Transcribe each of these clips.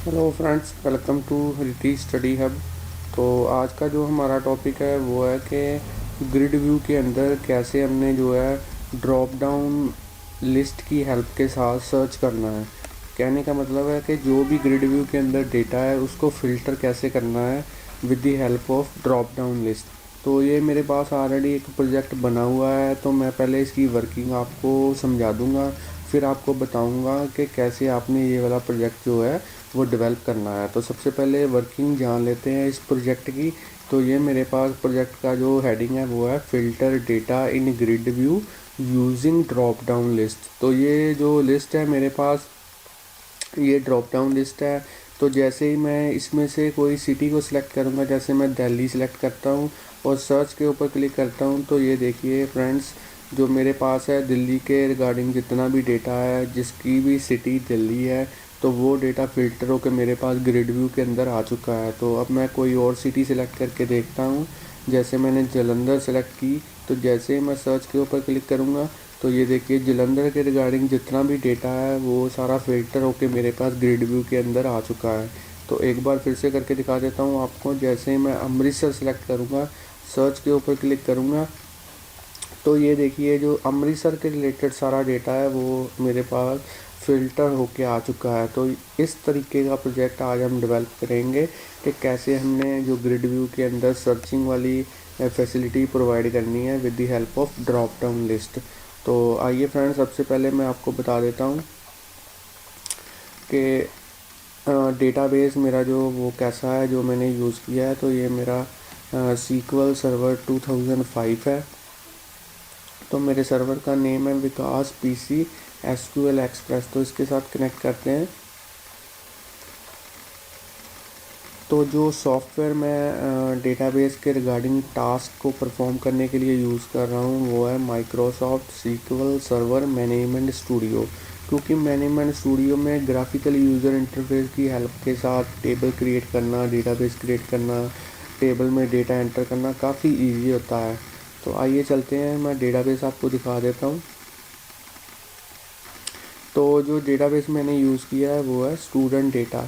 Hello friends, welcome to Riti study hub. तो आज का जो हमारा टॉपिक है वो है कि ग्रिड व्यू के अंदर कैसे हमने जो है ड्रॉप डाउन लिस्ट की हेल्प के साथ सर्च करना है। कहने का मतलब है कि जो भी ग्रिड व्यू के अंदर डेटा है उसको फ़िल्टर कैसे करना है with the help of drop down list. तो ये मेरे पास ऑलरेडी एक प्रोजेक्ट बना हुआ है, तो मैं पहले इसकी वर्किंग आपको समझा दूंगा, फिर आपको बताऊंगा कि कैसे आपने ये वाला प्रोजेक्ट जो है वो डेवलप करना है। तो सबसे पहले वर्किंग जान लेते हैं इस प्रोजेक्ट की। तो ये मेरे पास प्रोजेक्ट का जो हेडिंग है वो है filter data in grid view using drop down list. तो ये जो लिस्ट है मेरे पास, ये ड्रॉप डाउन लिस्ट है। तो जैसे ही मैं इसमें से कोई सिटी को सिलेक्ट करूँगा, जैसे मैं दिल्ली सिलेक्ट करता हूँ और सर्च के ऊपर क्लिक करता हूँ, तो ये देखिए फ्रेंड्स, जो मेरे पास है दिल्ली के रिगार्डिंग जितना भी डेटा है, जिसकी भी सिटी दिल्ली है, तो वो डेटा फ़िल्टर होकर मेरे पास ग्रिड व्यू के अंदर आ चुका है। तो अब मैं कोई और सिटी सिलेक्ट करके देखता हूँ। जैसे मैंने जलंधर सेलेक्ट की, तो जैसे ही मैं सर्च के ऊपर क्लिक करूँगा, तो ये देखिए जलंधर के रिगार्डिंग जितना भी डेटा है वो सारा फ़िल्टर होके मेरे पास ग्रिड व्यू के अंदर आ चुका है। तो एक बार फिर से करके दिखा देता हूँ आपको। जैसे ही मैं अमृतसर सेलेक्ट करूँगा, सर्च के ऊपर क्लिक करूँगा, तो ये देखिए जो अमृतसर के रिलेटेड सारा डेटा है वो मेरे पास फ़िल्टर होके आ चुका है। तो इस तरीके का प्रोजेक्ट आज हम डेवलप करेंगे कि कैसे हमने जो ग्रिड व्यू के अंदर सर्चिंग वाली फैसिलिटी प्रोवाइड करनी है with the help of drop down list. तो आइए फ्रेंड्स, सबसे पहले मैं आपको बता देता हूँ कि डेटाबेस मेरा जो वो कैसा है, जो मैंने यूज़ किया है। तो ये मेरा सीक्वल सर्वर 2005 है। तो मेरे सर्वर का नेम है विकास पीसी एसक्यूएल एक्सप्रेस। तो इसके साथ कनेक्ट करते हैं। तो जो सॉफ्टवेयर मैं डेटाबेस के रिगार्डिंग टास्क को परफॉर्म करने के लिए यूज़ कर रहा हूँ वो है Microsoft SQL server management studio. क्योंकि मैनेजमेंट स्टूडियो में ग्राफिकल यूज़र इंटरफेस की हेल्प के साथ टेबल क्रिएट करना, डेटाबेस क्रिएट करना, टेबल में डेटा एंटर करना काफ़ी ईजी होता है। तो आइए चलते हैं, मैं डेटाबेस आपको दिखा देता हूँ। तो जो डेटाबेस मैंने यूज़ किया है वो है स्टूडेंट डेटा।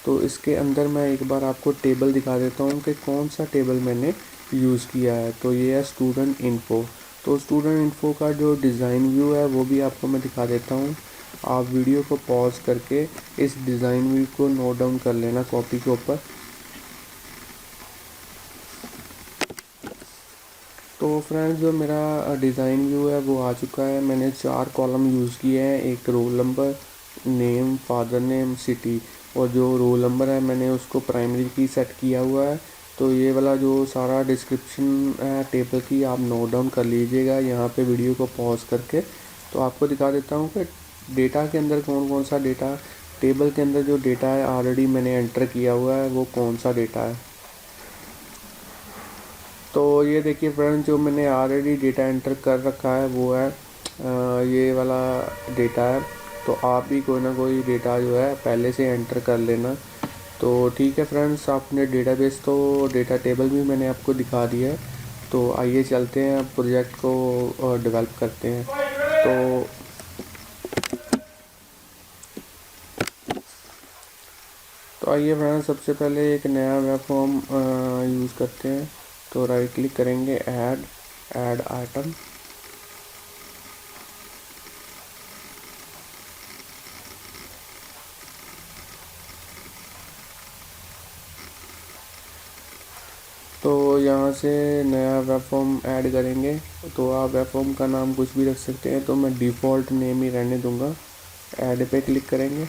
तो इसके अंदर मैं एक बार आपको टेबल दिखा देता हूँ कि कौन सा टेबल मैंने यूज़ किया है। तो ये है स्टूडेंट इन्फो। तो स्टूडेंट इन्फो का जो डिज़ाइन व्यू है वो भी आपको मैं दिखा देता हूँ। आप वीडियो को पॉज करके इस डिज़ाइन व्यू को नोट डाउन कर लेना कॉपी के ऊपर। तो फ्रेंड्स, जो मेरा डिज़ाइन व्यू है वो आ चुका है। मैंने 4 कॉलम यूज़ किए हैं, एक roll number, name, father name, city, और जो रोल नंबर है मैंने उसको प्राइमरी की सेट किया हुआ है। तो ये वाला जो सारा डिस्क्रिप्शन है टेबल की, आप नोट डाउन कर लीजिएगा यहाँ पे वीडियो को पॉज करके। तो आपको दिखा देता हूँ कि डेटा के अंदर कौन कौन सा डेटा, टेबल के अंदर जो डेटा है ऑलरेडी मैंने एंटर किया हुआ है वो कौन सा डेटा है। तो ये देखिए फ्रेंड्स, जो मैंने ऑलरेडी डेटा एंटर कर रखा है वो है ये वाला डेटा है। तो आप भी कोई ना कोई डेटा जो है पहले से एंटर कर लेना। तो ठीक है फ्रेंड्स, आपने डेटाबेस तो डेटा टेबल भी मैंने आपको दिखा दिया है। तो आइए चलते हैं, प्रोजेक्ट को डेवलप करते हैं। तो आइए फ्रेंड्स, सबसे पहले एक नया वेब फॉर्म यूज़ करते हैं। तो राइट क्लिक करेंगे, ऐड आइटम। तो यहाँ से नया वेब फॉर्म ऐड करेंगे। तो आप वेब फॉर्म का नाम कुछ भी रख सकते हैं, तो मैं डिफ़ॉल्ट नेम ही रहने दूंगा। ऐड पे क्लिक करेंगे।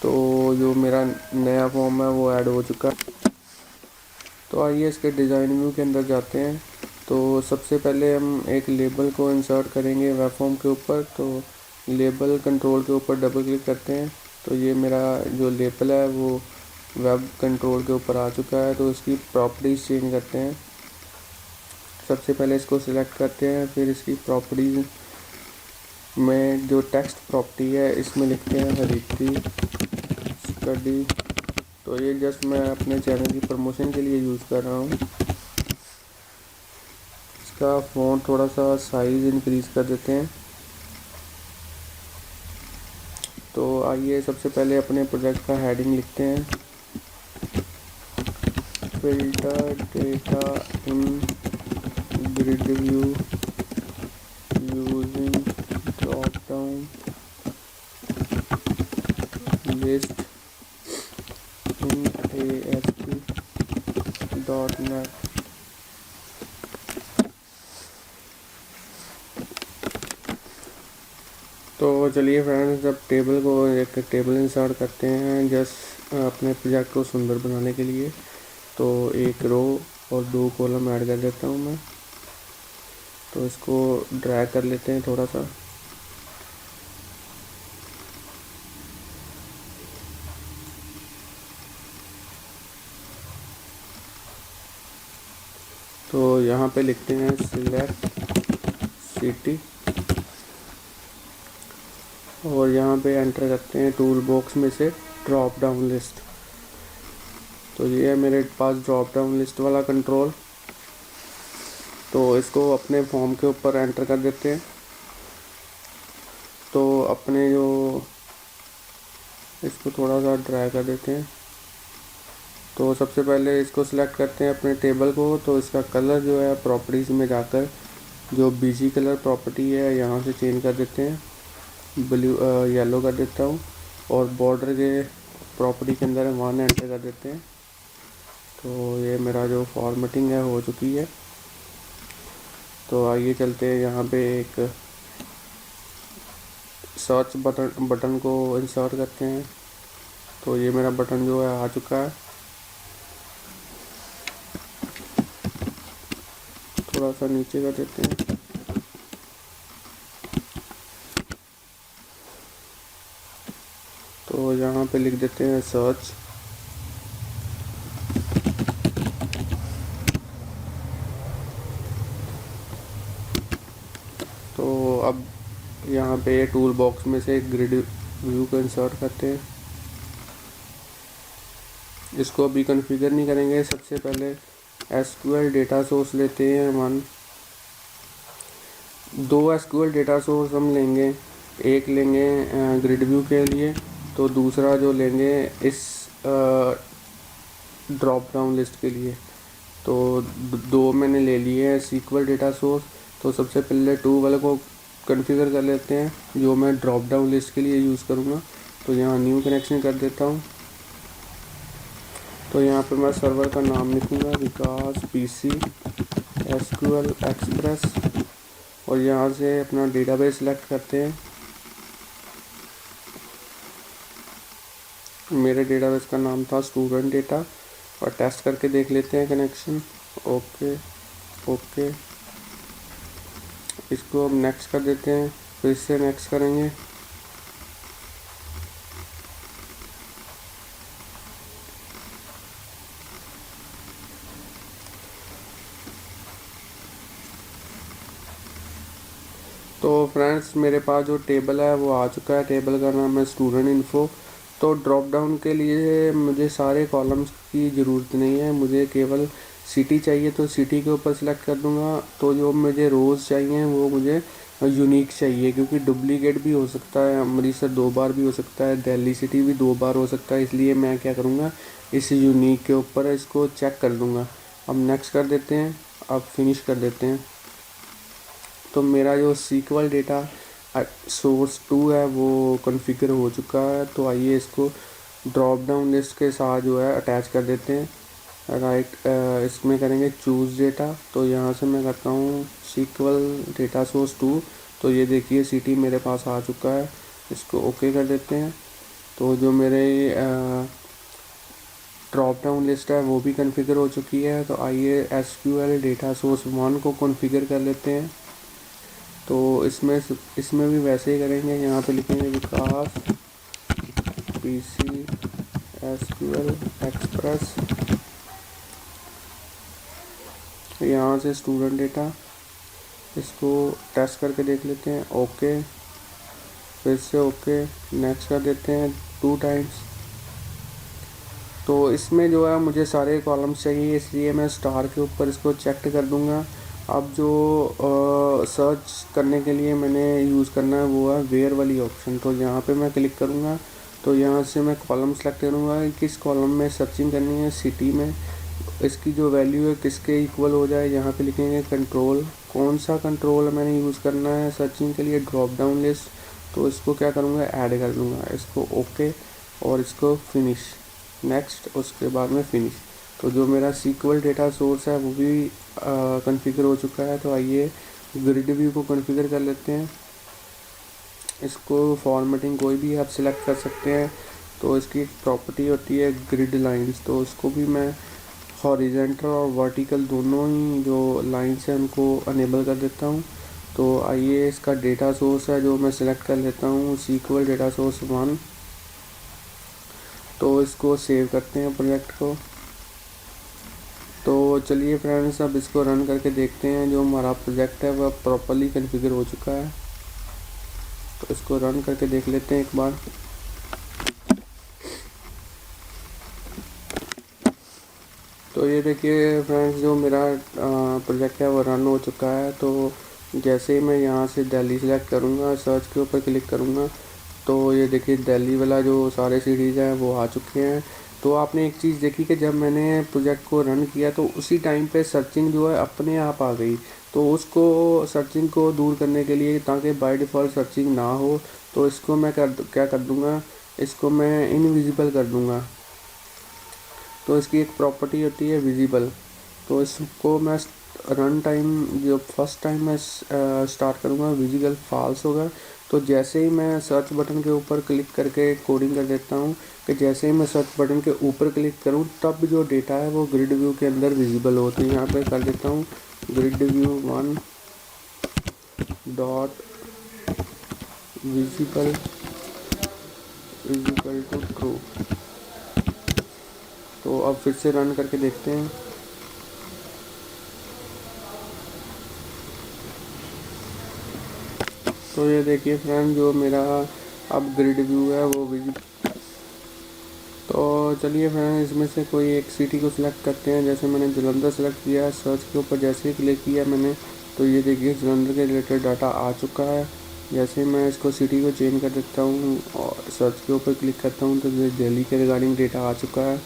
तो जो मेरा नया फॉर्म है वो ऐड हो चुका है। तो आइए इसके डिज़ाइन व्यू के अंदर जाते हैं। तो सबसे पहले हम एक लेबल को इंसर्ट करेंगे वेब फॉर्म के ऊपर। तो लेबल कंट्रोल के ऊपर डबल क्लिक करते हैं। तो ये मेरा जो लेबल है वो वेब कंट्रोल के ऊपर आ चुका है। तो इसकी प्रॉपर्टीज़ चेंज करते हैं। सबसे पहले इसको सिलेक्ट करते हैं, फिर इसकी प्रॉपर्टीज़ में जो टेक्स्ट प्रॉपर्टी है इसमें लिखते हैं हरिती स्टडी। तो ये जस्ट मैं अपने चैनल की प्रमोशन के लिए यूज़ कर रहा हूँ। इसका फ़ॉन्ट थोड़ा सा साइज़ इंक्रीज़ कर देते हैं। तो आइए सबसे पहले अपने प्रोजेक्ट का हेडिंग लिखते हैं, filter data in grid view using drop down list in ASP.NET। तो चलिए फ्रेंड्स, अब एक टेबल इंसर्ट करते हैं जस्ट अपने प्रोजेक्ट को सुंदर बनाने के लिए। तो एक रो और 2 कॉलम ऐड कर देता हूँ मैं। तो इसको ड्रैग कर लेते हैं थोड़ा सा। तो यहाँ पे लिखते हैं सिलेक्ट सिटी और यहाँ पे एंटर करते हैं टूल बॉक्स में से ड्रॉप डाउन लिस्ट। तो ये है मेरे पास ड्रॉप डाउन लिस्ट वाला कंट्रोल। तो इसको अपने फॉर्म के ऊपर एंटर कर देते हैं। तो अपने जो इसको थोड़ा सा ड्रैग कर देते हैं। तो सबसे पहले इसको सिलेक्ट करते हैं अपने टेबल को। तो इसका कलर जो है प्रॉपर्टीज़ में जाकर जो बीजी कलर प्रॉपर्टी है यहाँ से चेंज कर देते हैं, ब्लू येलो कर देता हूँ। और बॉर्डर के प्रॉपर्टी के अंदर 1 एंटर कर देते हैं। तो ये मेरा जो फॉर्मेटिंग है हो चुकी है। तो आइए चलते हैं, यहाँ पे एक सर्च बटन को इंसर्ट करते हैं। तो ये मेरा बटन जो है आ चुका है। थोड़ा सा नीचे कर देते हैं। तो यहाँ पे लिख देते हैं सर्च। तो अब यहाँ पे टूल बॉक्स में से ग्रिड व्यू को इंसर्ट करते हैं। इसको अभी कॉन्फ़िगर नहीं करेंगे। सबसे पहले SQL डेटा सोर्स लेते हैं 2 SQL डेटा सोर्स हम लेंगे। एक लेंगे ग्रिड व्यू के लिए, तो दूसरा जो लेंगे इस ड्रॉप डाउन लिस्ट के लिए। तो 2 मैंने ले लिए हैं SQL डेटा सोर्स। तो सबसे पहले 2 वाले को कॉन्फ़िगर कर लेते हैं जो मैं ड्रॉप डाउन लिस्ट के लिए यूज़ करूँगा। तो यहाँ न्यू कनेक्शन कर देता हूँ। तो यहाँ पे मैं सर्वर का नाम लिखूँगा विकास PC SQL एक्सप्रेस। और यहाँ से अपना डेटाबेस सेलेक्ट करते हैं। मेरे डेटाबेस का नाम था स्टूडेंट डेटा। और टेस्ट करके देख लेते हैं कनेक्शन। ओके ओके, इसको अब नेक्स्ट कर देते हैं। फिर से नेक्स्ट करेंगे। तो फ्रेंड्स, मेरे पास जो टेबल है वो आ चुका है। टेबल का नाम है स्टूडेंट इन्फो। तो ड्रॉप डाउन के लिए मुझे सारे कॉलम्स की ज़रूरत नहीं है, मुझे केवल सिटी चाहिए। तो सिटी के ऊपर सेलेक्ट कर दूंगा। तो जो मुझे रोज़ चाहिए वो मुझे यूनिक चाहिए, क्योंकि डुप्लीकेट भी हो सकता है, अमृतसर 2 बार भी हो सकता है, दिल्ली सिटी भी 2 बार हो सकता है। इसलिए मैं क्या करूँगा, इस यूनिक के ऊपर इसको चेक कर दूँगा। अब नेक्स्ट कर देते हैं। अब फिनिश कर देते हैं। तो मेरा जो SQL डेटा सोर्स 2 है वो कॉन्फ़िगर हो चुका है। तो आइए इसको ड्रॉप डाउन लिस्ट के साथ जो है अटैच कर देते हैं। राइट, इसमें करेंगे चूज़ डेटा। तो यहाँ से मैं करता हूँ SQL डेटा सोर्स 2। तो ये देखिए सिटी मेरे पास आ चुका है। इसको ओके कर देते हैं। तो जो मेरे ड्रॉप डाउन लिस्ट है वो भी कॉन्फ़िगर हो चुकी है। तो आइए SQL डेटा सोर्स 1 को कॉन्फ़िगर कर लेते हैं। तो इसमें भी वैसे ही करेंगे। यहाँ पे लिखेंगे विकास PC SQL एक्सप्रेस। यहाँ से स्टूडेंट डेटा, इसको टेस्ट करके देख लेते हैं। ओके, फिर से ओके, नेक्स्ट कर देते हैं 2 टाइम्स। तो इसमें जो है मुझे सारे कॉलम्स चाहिए, इसलिए मैं स्टार के ऊपर इसको चेक कर दूंगा। अब जो सर्च करने के लिए मैंने यूज़ करना है वो है वेयर वाली ऑप्शन। तो यहाँ पे मैं क्लिक करूँगा, तो यहाँ से मैं कॉलम सेलेक्ट करूँगा किस कॉलम में सर्चिंग करनी है, सिटी में इसकी जो वैल्यू है किसके इक्वल हो जाए। यहाँ पे लिखेंगे कंट्रोल, कौन सा कंट्रोल मैंने यूज़ करना है सर्चिंग के लिए, ड्रॉप डाउन लिस्ट। तो इसको क्या करूँगा, ऐड कर दूँगा, इसको ओके और इसको फिनिश, नेक्स्ट, उसके बाद में फिनिश। तो जो मेरा सीक्वल डेटा सोर्स है वो भी कॉन्फ़िगर हो चुका है। तो आइए ग्रिड व्यू को कॉन्फ़िगर कर लेते हैं। इसको फॉर्मेटिंग कोई भी आप सिलेक्ट कर सकते हैं। तो इसकी एक प्रॉपर्टी होती है ग्रिड लाइंस, तो उसको भी मैं हॉरिजेंटल और वर्टिकल दोनों ही जो लाइंस हैं उनको अनेबल कर देता हूँ। तो आइए इसका डेटा सोर्स है जो मैं सिलेक्ट कर लेता हूँ, सीक्वल डेटा सोर्स 1। तो इसको सेव करते हैं प्रोजेक्ट को। तो चलिए फ्रेंड्स, अब इसको रन करके देखते हैं जो हमारा प्रोजेक्ट है वह प्रॉपर्ली कॉन्फ़िगर हो चुका है। तो इसको रन करके देख लेते हैं एक बार। तो ये देखिए फ्रेंड्स, जो मेरा प्रोजेक्ट है वो रन हो चुका है। तो जैसे ही मैं यहाँ से दिल्ली सेलेक्ट करूँगा, सर्च के ऊपर क्लिक करूँगा, तो ये देखिए दिल्ली वाला जो सारे सीरीज़ हैं वो आ चुके हैं। तो आपने एक चीज़ देखी कि जब मैंने प्रोजेक्ट को रन किया तो उसी टाइम पे सर्चिंग जो है अपने आप आ गई। तो उसको सर्चिंग को दूर करने के लिए, ताकि बाय डिफ़ॉल्ट सर्चिंग ना हो, तो इसको मैं क्या कर दूँगा, इसको मैं इनविजिबल कर दूँगा। तो इसकी एक प्रॉपर्टी होती है विजिबल। तो इसको मैं रन टाइम जो फर्स्ट टाइम मैं स्टार्ट करूँगा विजिबल फॉल्स होगा। तो जैसे ही मैं सर्च बटन के ऊपर क्लिक करके कोडिंग कर देता हूँ कि जैसे ही मैं सर्च बटन के ऊपर क्लिक करूँ तब जो डेटा है वो ग्रिड व्यू के अंदर विजिबल हो। तो यहाँ पे कर देता हूँ grid view 1 dot visible is equal to true. तो अब फिर से रन करके देखते हैं। तो ये देखिए फ्रेंड, जो मेरा अब ग्रिड व्यू है वो तो चलिए फ्रेंड, इसमें से कोई एक सिटी को सिलेक्ट करते हैं। जैसे मैंने जलंधर सेलेक्ट किया, सर्च के ऊपर जैसे ही क्लिक किया मैंने, तो ये देखिए जलंधर के रिलेटेड डाटा आ चुका है। जैसे मैं इसको सिटी को चेंज कर देता हूँ और सर्च के ऊपर क्लिक करता हूँ तो ये दिल्ली के रिगार्डिंग डेटा आ चुका है।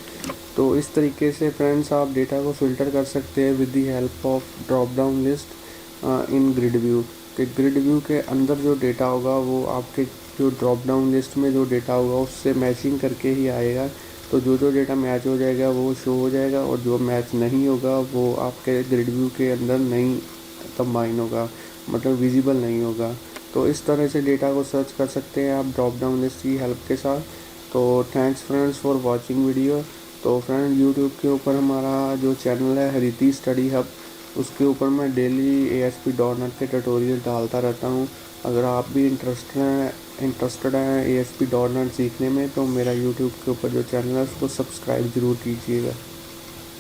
तो इस तरीके से फ्रेंड्स आप डेटा को फ़िल्टर कर सकते हैं with the help of drop down list in grid view. कि ग्रिड व्यू के अंदर जो डेटा होगा वो आपके जो ड्रॉप डाउन लिस्ट में जो डेटा होगा उससे मैचिंग करके ही आएगा। तो जो डेटा मैच हो जाएगा वो शो हो जाएगा, और जो मैच नहीं होगा वो आपके ग्रिड व्यू के अंदर नहीं कंबाइन होगा, मतलब विजिबल नहीं होगा। तो इस तरह से डेटा को सर्च कर सकते हैं आप ड्रॉप डाउन लिस्ट की हेल्प के साथ। तो thanks friends for watching video. तो फ्रेंड, यूट्यूब के ऊपर हमारा जो चैनल है हरिती स्टडी हब, उसके ऊपर मैं डेली ASP.NET के ट्यूटोरियल डालता रहता हूँ। अगर आप भी इंटरेस्टेड हैं ASP.NET सीखने में, तो मेरा यूट्यूब के ऊपर जो चैनल है उसको सब्सक्राइब ज़रूर कीजिएगा।